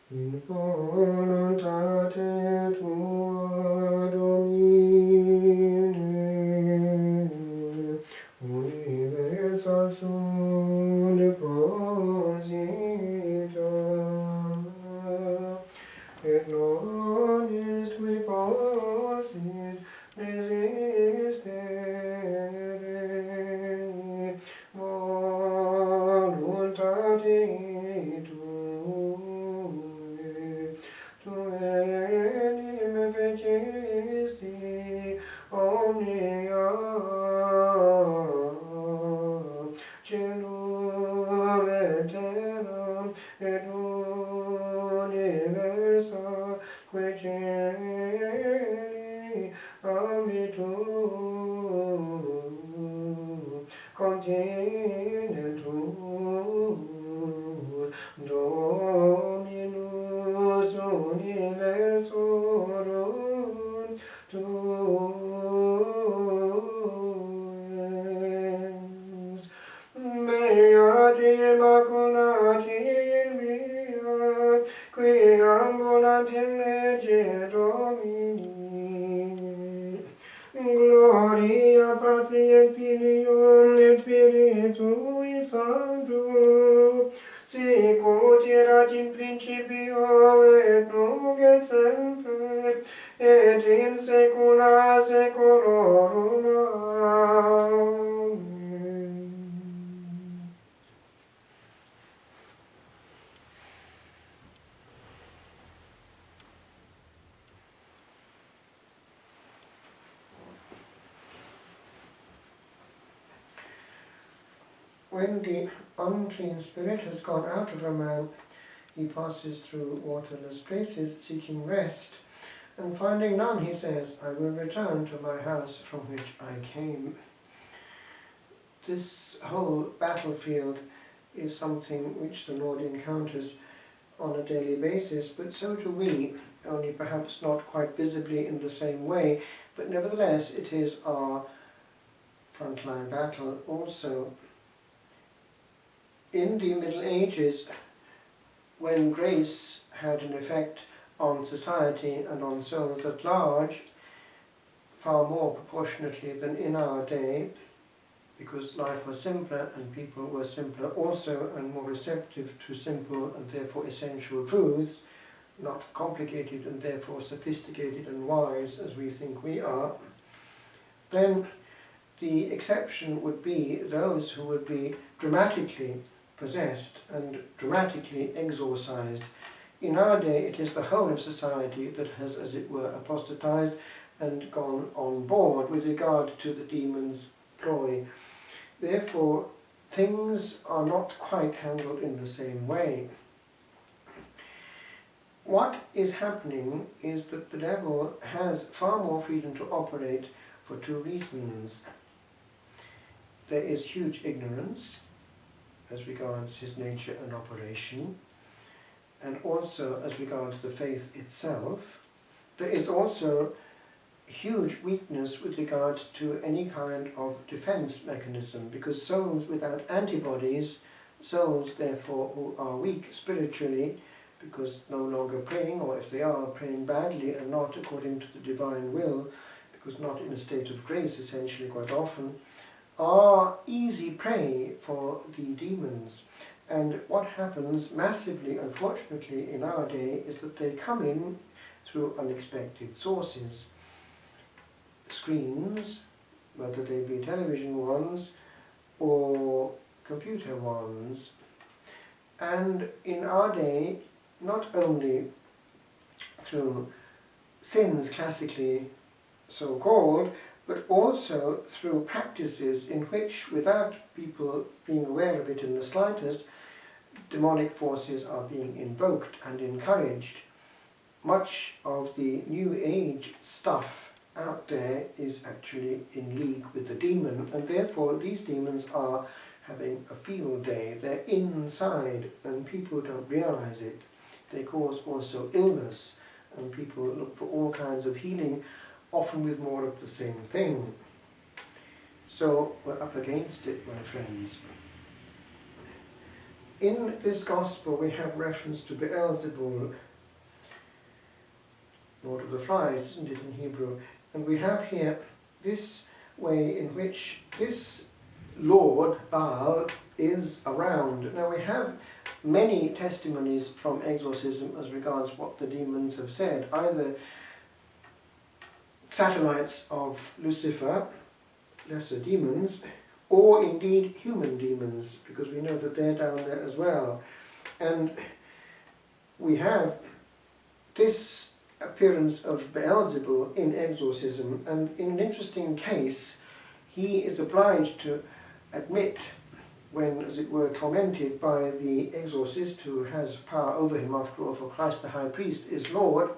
In voluntate tua Domine, universa sunt proposita, et non est qui possit resistere, voluntate me fecesti omnia celum et terram et universa que celi ambitur continentur Dominus universorum tuus. Beati Immaculati in via, qui ambulant in legge Domini. Gloria Patri et Filio et Spiritui Sancto, sic ut erat in principio et nunc et semper et in saecula saeculorum. Amen. When the unclean spirit has gone out of a man, he passes through waterless places seeking rest, and finding none, he says, I will return to my house from which I came. This whole battlefield is something which the Lord encounters on a daily basis, but so do we, only perhaps not quite visibly in the same way, but nevertheless it is our frontline battle also. In the Middle Ages, when grace had an effect on society and on souls at large, far more proportionately than in our day, because life was simpler and people were simpler also and more receptive to simple and therefore essential truths, not complicated and therefore sophisticated and wise as we think we are, then the exception would be those who would be dramatically possessed and dramatically exorcised. In our day it is the whole of society that has, as it were, apostatized and gone on board with regard to the demon's ploy. Therefore, things are not quite handled in the same way. What is happening is that the devil has far more freedom to operate for two reasons. There is huge ignorance as regards his nature and operation, and also as regards the faith itself. There is also huge weakness with regard to any kind of defense mechanism, because souls without antibodies, souls therefore who are weak spiritually, because no longer praying, or if they are praying badly and not according to the divine will, because not in a state of grace essentially quite often, are easy prey for the demons. And what happens massively, unfortunately, in our day is that they come in through unexpected sources. Screens, whether they be television ones or computer ones. And in our day, not only through sins classically so-called, but also through practices in which, without people being aware of it in the slightest, demonic forces are being invoked and encouraged. Much of the New Age stuff out there is actually in league with the demon, and therefore these demons are having a field day. They're inside and people don't realize it. They cause also illness, and people look for all kinds of healing, often with more of the same thing. So we're up against it, my friends. in this Gospel we have reference to Beelzebul, Lord of the Flies, isn't it, in Hebrew? And we have here this way in which this Lord, Baal, is around. Now we have many testimonies from exorcism as regards what the demons have said, either satellites of Lucifer, lesser demons, or indeed human demons, because we know that they're down there as well. And we have this appearance of Beelzebul in exorcism, and in an interesting case, he is obliged to admit, when, as it were, tormented by the exorcist who has power over him, after all, for Christ the High Priest is Lord,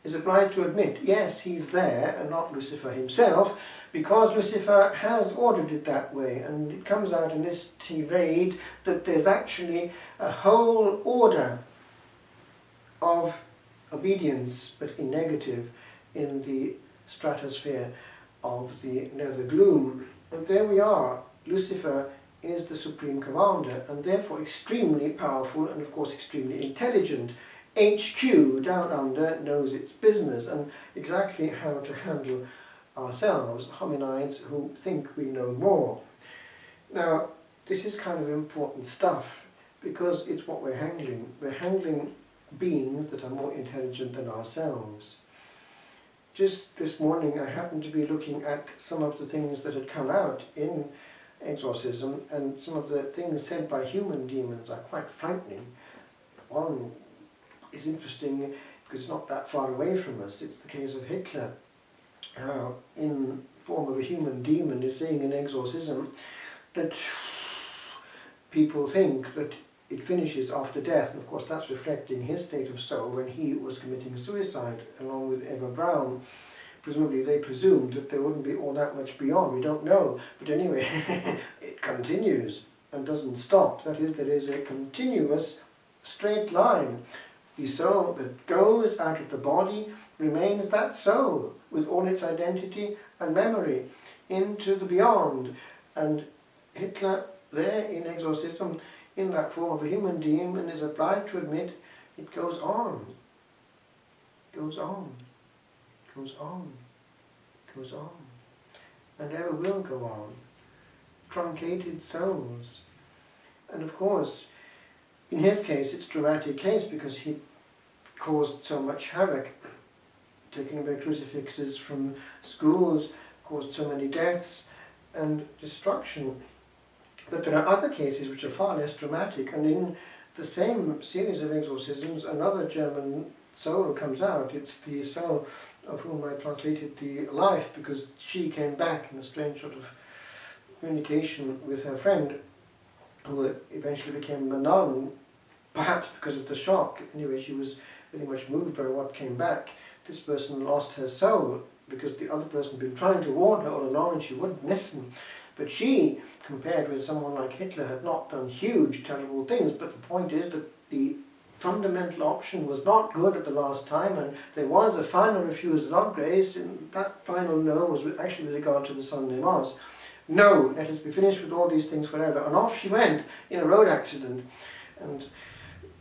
is obliged to admit, yes, he's there, and not Lucifer himself, because Lucifer has ordered it that way. And it comes out in this tirade that there's actually a whole order of obedience, but in negative, in the stratosphere of the nether gloom. And there we are. Lucifer is the supreme commander, and therefore extremely powerful, and of course extremely intelligent. HQ, down under, knows its business and exactly how to handle ourselves, hominids who think we know more. Now, this is kind of important stuff, because it's what we're handling. We're handling beings that are more intelligent than ourselves. Just this morning I happened to be looking at some of the things that had come out in exorcism, and some of the things said by human demons are quite frightening. One is interesting because it's not that far away from us. It's the case of Hitler, in form of a human demon, is saying in exorcism that people think that it finishes after death, and of course that's reflecting his state of soul when he was committing suicide along with Eva Braun. Presumably they presumed that there wouldn't be all that much beyond, we don't know, but anyway, it continues and doesn't stop. That is, there is a continuous straight line. The soul that goes out of the body remains that soul with all its identity and memory into the beyond. And Hitler there in exorcism, in that form of a human demon, is obliged to admit it goes on, goes on, goes on, goes on, and ever will go on. Truncated souls. And of course, in his case, it's a dramatic case because he caused so much havoc, taking away crucifixes from schools, caused so many deaths and destruction. But there are other cases which are far less dramatic, and in the same series of exorcisms, another German soul comes out. It's the soul of whom I translated the life, because she came back in a strange sort of communication with her friend, who eventually became a nun, perhaps because of the shock. Anyway, she was very much moved by what came back. This person lost her soul because the other person had been trying to warn her all along and she wouldn't listen. But she, compared with someone like Hitler, had not done huge, terrible things. But the point is that the fundamental option was not good at the last time, and there was a final refusal of grace, and that final no was actually with regard to the Sunday Mass. No, let us be finished with all these things forever. And off she went in a road accident. And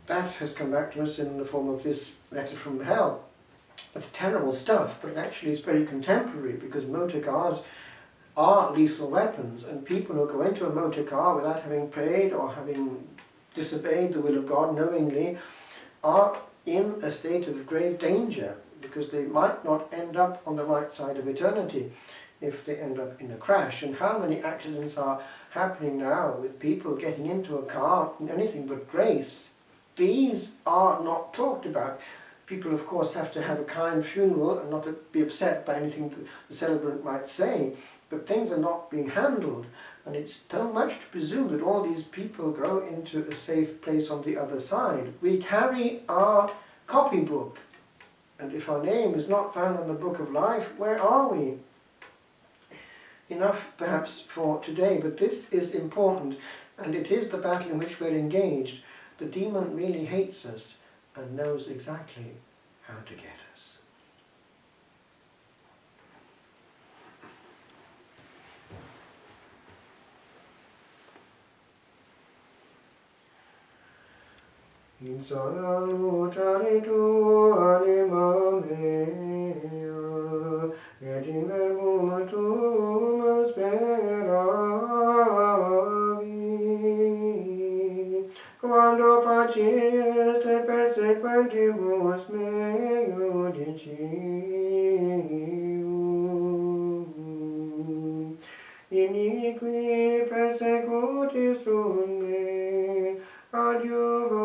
that has come back to us in the form of this letter from hell. It's terrible stuff, but actually it's very contemporary, because motor cars are lethal weapons, and people who go into a motor car without having prayed or having disobeyed the will of God knowingly are in a state of grave danger, because they might not end up on the right side of eternity if they end up in a crash. And how many accidents are happening now with people getting into a car in anything but grace? These are not talked about. People, of course, have to have a kind funeral and not to be upset by anything the celebrant might say, but things are not being handled, and it's so much to presume that all these people go into a safe place on the other side. We carry our copybook, and if our name is not found in the book of life, where are we? Enough perhaps for today, but this is important, and it is the battle in which we're engaged. The demon really hates us and knows exactly how to get us. in salutare tuo anima mea, et in verbum tuum speravi, quando faciste persequentibus me judicium. Iniqui persecutis sunt me, adiuvo